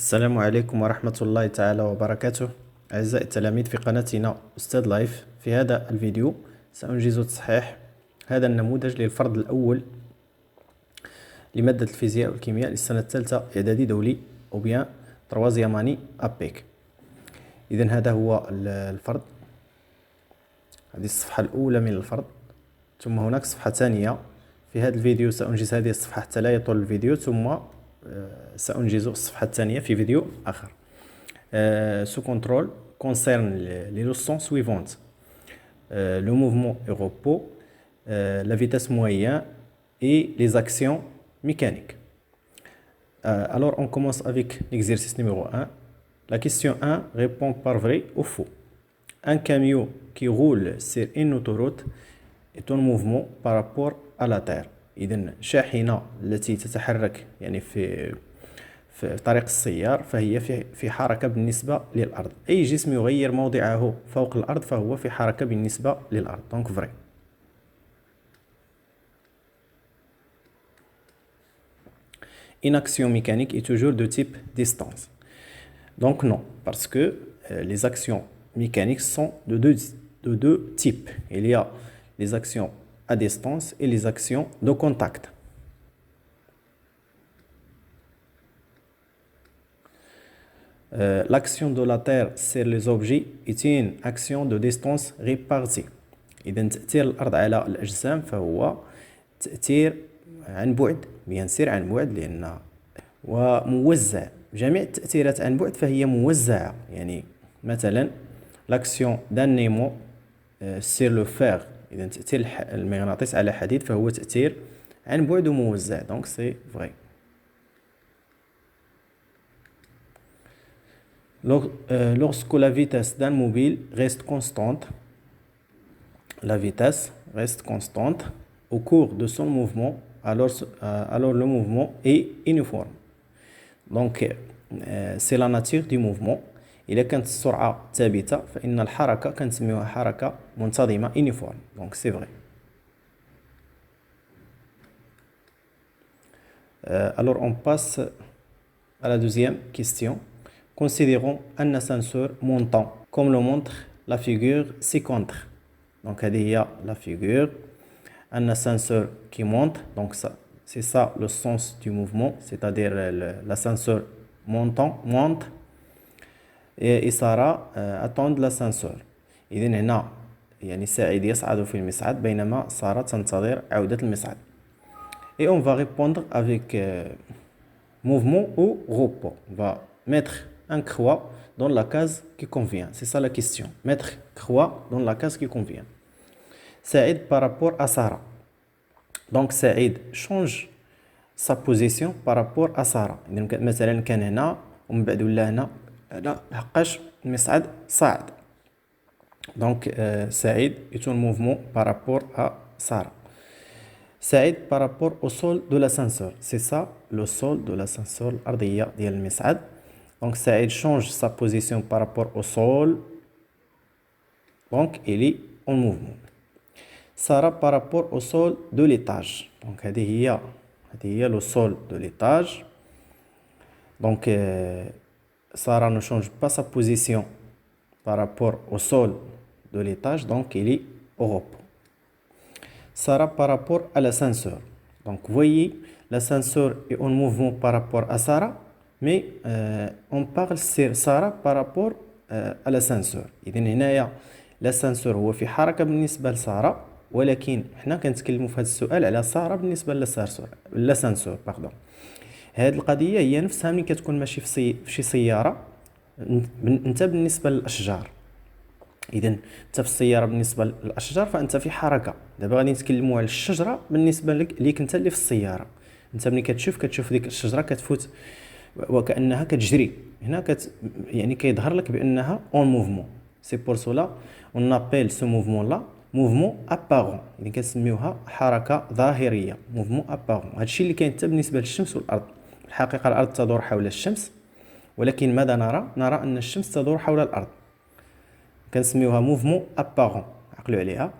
السلام عليكم ورحمة الله تعالى وبركاته. أعزائي التلاميذ في قناتنا أستاذ لايف، في هذا الفيديو سأنجز تصحيح هذا النموذج للفرض الأول لمادة الفيزياء والكيمياء للسنة الثالثة إعدادي دولي أو بيان تروازياماني أبيك. إذن هذا هو الفرض، هذه الصفحة الأولى من الفرض، ثم هناك صفحة ثانية. في هذا الفيديو سأنجز هذه الصفحة حتى لا يطول الفيديو، ثم سأنجز الصفحة الثانية في فيديو آخر. Ce contrôle concerne les leçons suivantes. Le mouvement et repos, la vitesse moyenne et les actions mécaniques. Alors on commence avec l'exercice numéro 1. La question 1 répond par vrai ou faux. Un camion qui roule sur une autoroute est en mouvement par rapport à la Terre. إذن شاحنة التي تتحرك يعني في طريق السيار فهي في حركة بالنسبة للأرض. أي جسم يغير موضعه فوق الأرض فهو في حركة بالنسبة للأرض. Donc vrai. Une action mécanique est toujours de type distance. Donc non, parce que les actions mécaniques sont de deux types. Il y a les actions à distance et les actions de contact. L'action de la Terre sur les objets est une action de distance répartie. إذا تأثير الأرض على الأجسام فهو تأثير عن بعد، بيان سير عن بعد، لأن وموزع. جميع التأثيرات عن بعد فهي موزعة. يعني مثلا l'action d'un aimant sur le fer، إذا تأثير المغناطيس على حديد فهو تأثير عن بعد وموزع. donc c'est vrai. Lorsque la vitesse d'un mobile reste constante, la vitesse reste constante au cours de son mouvement, alors le mouvement est uniforme. Donc c'est la nature du mouvement. إذا كانت السرعة ثابتة فإن الحركة كنسميوها حركة منتظمة uniforme. Donc c'est vrai. Alors on passe à la deuxième question. Considérons un ascenseur montant comme le montre la figure ci-contre. Donc هذه هي la figure. Un ascenseur qui monte, donc ça, c'est ça le sens du mouvement, c'est-à-dire l'ascenseur monte et Sarah attend l'ascenseur. إذن هنا يعني سعيد يصعد في المصعد بينما سارة تنتظر عودة المصعد. Et on va répondre avec mouvement ou repos. On va mettre un croix dans la case qui convient. C'est ça la question. Mettre croix dans la case qui convient. Saïd par rapport à Sarah. Donc Saïd change sa position par rapport à Sarah. مثلا كان هنا ومن بعد ولا هنا لحقاش المصعد صعد. Donc Saïd est en mouvement par rapport à Sarah. Saïd par rapport au sol de l'ascenseur. C'est ça le sol de l'ascenseur, الأرضية ديال المصعد. Donc Saïd change sa position par rapport au sol. Donc il est en mouvement. Sarah par rapport au sol de l'étage. Donc هذه هي le sol de l'étage. Donc Sarah ne change pas sa position par rapport au sol de l'étage, donc il est au repos. Sarah par rapport à l'ascenseur. Donc vous voyez, l'ascenseur est en mouvement par rapport à Sarah, mais on parle sur Sarah par rapport à l'ascenseur. إذن هنايا l'ascenseur هو في حركة بالنسبة لسارة، ولكن حنا كنتكلموا في هذا السؤال على سارة بالنسبة للاسانسور. باردون. هذه القضية هي نفسها ملي كتكون ماشي في شي سيارة، انت بالنسبة للأشجار. إذن انت في السيارة بالنسبة للأشجار فأنت في حركة. دابا غادي نتكلموا على الشجرة بالنسبة ليك انت اللي في السيارة. انت ملي كتشوف ديك الشجرة كتفوت وكأنها كتجري. هنا يعني كيظهر لك بأنها اون موفمون. سي بور سولا اون ابيل سو موفمون لا موفمون ابارون. يعني كنسميوها حركة ظاهرية، موفمون ابارون. هادشي اللي كاين حتى بالنسبة للشمس والأرض. الحقيقة الأرض تدور حول الشمس، ولكن ماذا نرى أن الشمس تدور حول الأرض. كنسميوها موفمون ابارون. عقلوا عليها.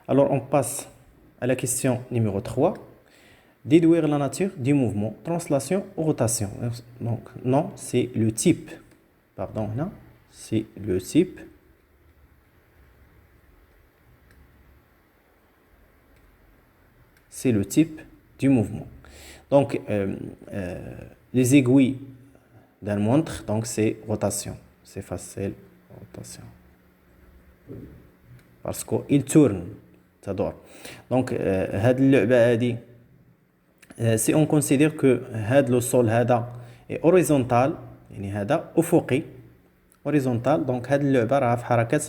Alors on passe à la question numéro 3. Déduire la nature du mouvement, translation ou rotation. Donc, non, c'est le type. Pardon, non, c'est le type. C'est le type du mouvement. Donc, les aiguilles d'un montre, donc c'est rotation. C'est facile, rotation. Parce qu'il tourne, ça dort. Donc, si on considère que le sol est horizontal, يعني هذا أفقي horizontal, donc هاد اللعبة راها في حركة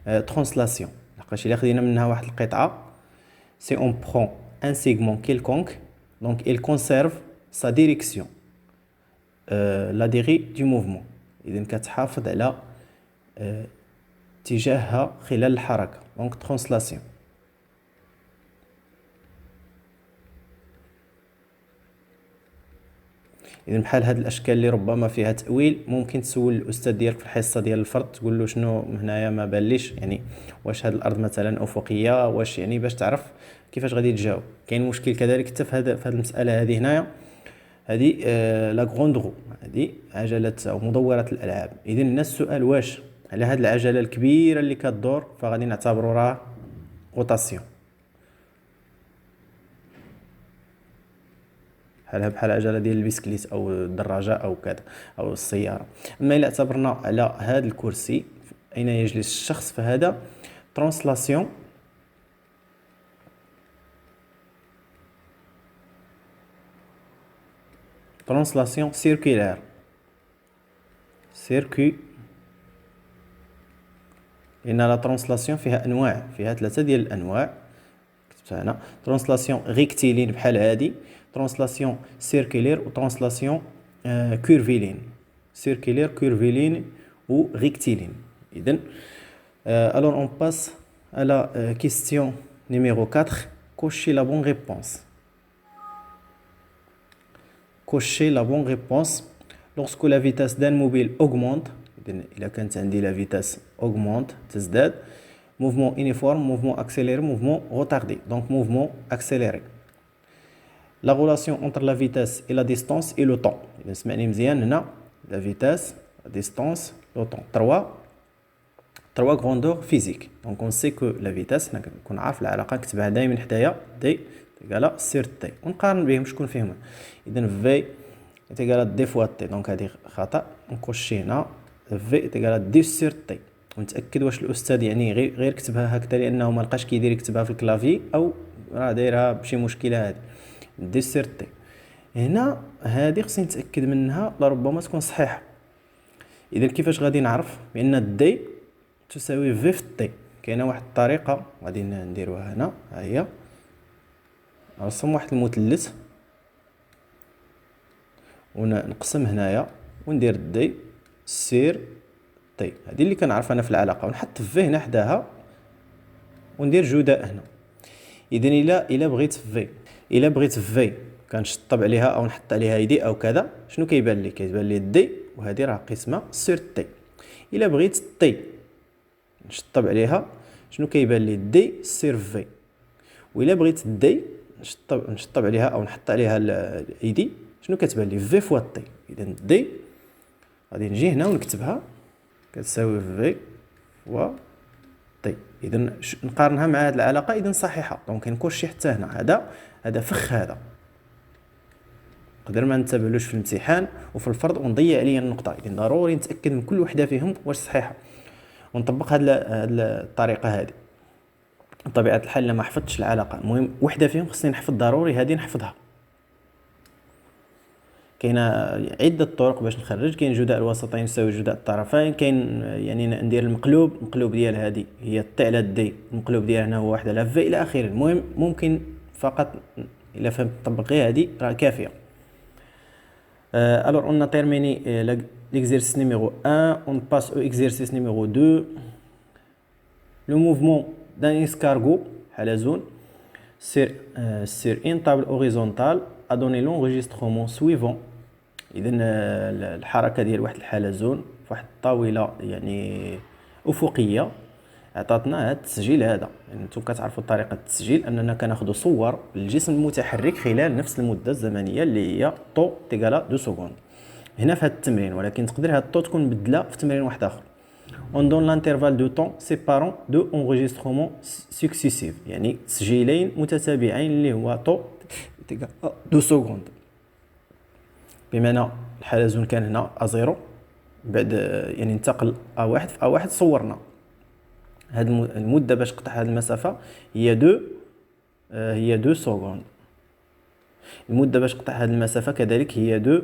translation. لقاش إلا خدينا منها واحد القطعة, si on prend un segment quelconque, donc il conserve sa direction, la durée du mouvement. إذن كتحافظ على اتجاهها خلال الحركة, donc translation. إذا بحال هاد الأشكال اللي ربما فيها تأويل, ممكن تسول الأستاذ ديالك في الحصة ديال الفرد, تقول له شنو هنايا ما باليش, يعني واش هاد الأرض مثلا أفقية, واش يعني باش تعرف كيفاش غادي تجاوب. كاين مشكل كذلك حتى في هاد المسألة هذه هنايا, هذه لا غروند رو, هذه عجلة أو مدورة الألعاب. إذن الناس السؤال واش على هاد العجلة الكبيرة اللي كتدور, فغادي نعتبروا راه روتاسيون, بحال العجله ديال البسكليت او الدراجه او كذا او السياره. اما الا اعتبرنا على هذا الكرسي اين يجلس الشخص, فهذا ترانسلاسيون سيركولار. لان لا ترانسلاسيون فيها انواع, فيها 3 ديال الانواع كتبتها هنا. ترانسلاسيون ريكتيلين بحال هذه, ترانسلاسيون سيركولير و ترانسلاسيون كيرفيلين. سيركولير, كيرفيلين و ريكتيلين. اذن alors on passe à la question numéro 4. Cochez la bonne réponse. Cochez la bonne réponse. Lorsque la vitesse d'un mobile augmente, إذا كانت عندي la vitesse augmente, تزداد, mouvement uniforme, mouvement accéléré, mouvement retardé. Donc mouvement accéléré. La relation entre la vitesse et la distance et le temps. إذا سمعني مزيان هنا, la vitesse, la distance, le temps. trois grandeurs physiques. Donc on sait que la vitesse, كون عارف العلاقة نكتبها دائما حدايا d égale sur t, ونقارن بهم شكون فيهم. إذا v est égal à d fois t, donc هذه خطأ, نكوشي هنا v est égal à d sur t. ونتاكد واش الاستاذ يعني غير كتبها هكذا لانه ما لقاش كيدير يكتبها في الكلافي, او راه دايرها بشي مشكله. هذه دي سير تي هنا, هذه خصني نتاكد منها لربما تكون صحيحه. اذا كيفاش غادي نعرف بان دي تساوي في تي؟ كاينه واحد الطريقه غادي نديروها هنا, ها هي. نرسم واحد المثلث ونقسم هنايا وندير دي سير طيب, هذه اللي كنعرف انا في العلاقه, ونحط في هنا حداها وندير جداء هنا. اذا الا بغيت في كنشطب عليها او نحط عليها يدي او كذا, شنو كيبان لي؟ كيبان لي دي, وهذه راه قسمه سير تي. الا بغيت تي نشطب عليها, شنو كيبان لي؟ دي سير في. والا بغيت دي نشطب عليها او نحط عليها الايدي, شنو كتبان لي؟ في فوا تي. اذا دي غادي نجي هنا ونكتبها كتساوي في فوا طي. اذا نقارنها مع هذه العلاقه, اذا صحيحه. دونك نكوشي حتى هنا, هذا فخ, هذا نقدر ما ننتبهلوش في الامتحان وفي الفرض ونضيع عليا النقطه. اذا ضروري نتاكد من كل وحده فيهم واش صحيحه, ونطبق هذه الطريقه هذه. بطبيعه الحال لما حفظتش العلاقه, المهم وحده فيهم خصني نحفظ ضروري, هذه نحفظها. كاينه عده طرق باش نخرج. كاين جداء الوسطين يساوي جداء الطرفين. كاين يعني ندير المقلوب ديال هذه هي تي على دي, المقلوب ديالها هنا هو 1 على في الى اخره. المهم ممكن فقط الا فهمت تطبق غير هذه راه كافيه. alors on a terminé l'exercice numéro 1. On passe au exercice numéro 2. Le mouvement d'un escargot halazone sur une table horizontale a donné l'enregistrement suivant. اذا الحركه ديال واحد الحلزون في واحد الطاوله يعني افقيه عطاتنا هذا التسجيل هذا. يعني نتوما كتعرفوا طريقه التسجيل اننا كناخذوا صور للجسم المتحرك خلال نفس المده الزمنيه اللي هي طو تيغالا 2 سكوند هنا في هذا التمرين، ولكن تقدر هاد الطو تكون مبدله في تمرين واحد اخر. on donne l'intervalle de temps séparant deux enregistrements successifs، يعني تسجيلين متتابعين اللي هو طو تيغالا 2 سكوند. بمعنى الحلزون كان هنا A0 بعد يعني انتقل A1 في A1 صورنا هاد المده باش قطع هاد المسافه هي 2 سكوند. المده باش قطع هاد المسافه كذلك هي 2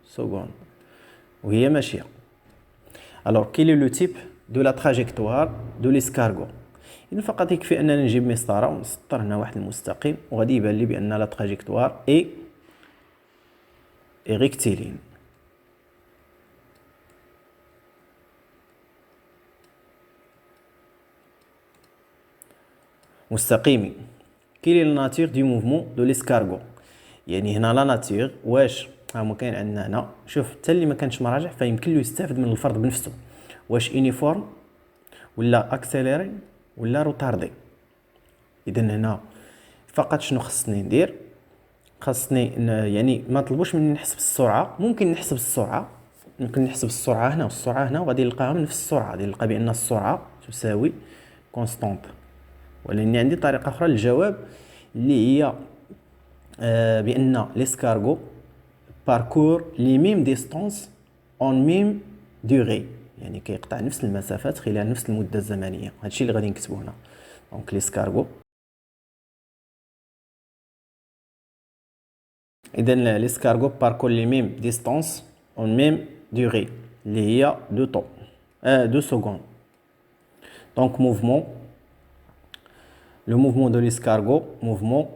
سكوند وهي ماشيه. alors quel est le type de la trajectoire de l'escargot؟ إذن فقط يكفي اننا نجيب مسطره ونسطر هنا واحد المستقيم وغادي يبان لي بان لا تراجيكتوار اي rectiligne. مستقيمي. كاين لا ناتور دو موفمون دو ليسكارغو، يعني هنا لا ناتور واش ها هو كاين عندنا هنا. شوف حتى اللي ما كانش مراجع فيمكن له يستافد من الفرض بنفسه، واش يونيفورم ولا اكسيليري ولا روتاردي. اذا هنا فقط شنو خصني ندير؟ خاصني يعني ما طلبوش مني نحسب السرعه. ممكن نحسب السرعه، ممكن نحسب السرعه هنا والسرعه هنا وغادي نلقاها من نفس السرعه. غادي نلقى بان السرعه تساوي كونستانت. ولكن عندي طريقه اخرى للجواب اللي هي بان ليسكارغو باركور لي ميم ديستانس اون ميم دوري، يعني كيقطع نفس المسافات خلال نفس المده الزمنيه. هادشي اللي غادي نكتبو هنا. دونك ليسكارغو اذا ليسكارغو باركور لي ميم ديستانس اون ميم دوري اللي هي 2 طو 2 سكوند. دونك موفمون le mouvement de l'escargot, mouvement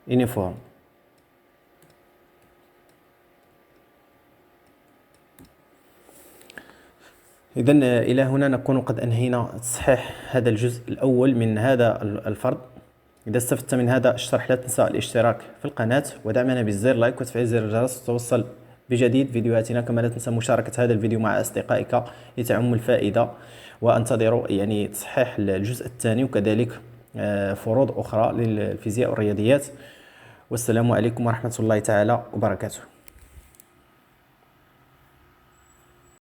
uniforme. إذن إلى هنا نكون قد أنهينا تصحيح هذا الجزء الأول من هذا الفرض. إذا استفدت من هذا الشرح لا تنسى الاشتراك في القناة ودعمنا بالزر لايك وتفعيل زر الجرس لتوصل بجديد فيديوهاتنا. كما لا تنسى مشاركة هذا الفيديو مع أصدقائك لتعم الفائدة، وانتظروا يعني تصحيح الجزء الثاني وكذلك فروض أخرى للفيزياء والرياضيات. والسلام عليكم ورحمة الله تعالى وبركاته.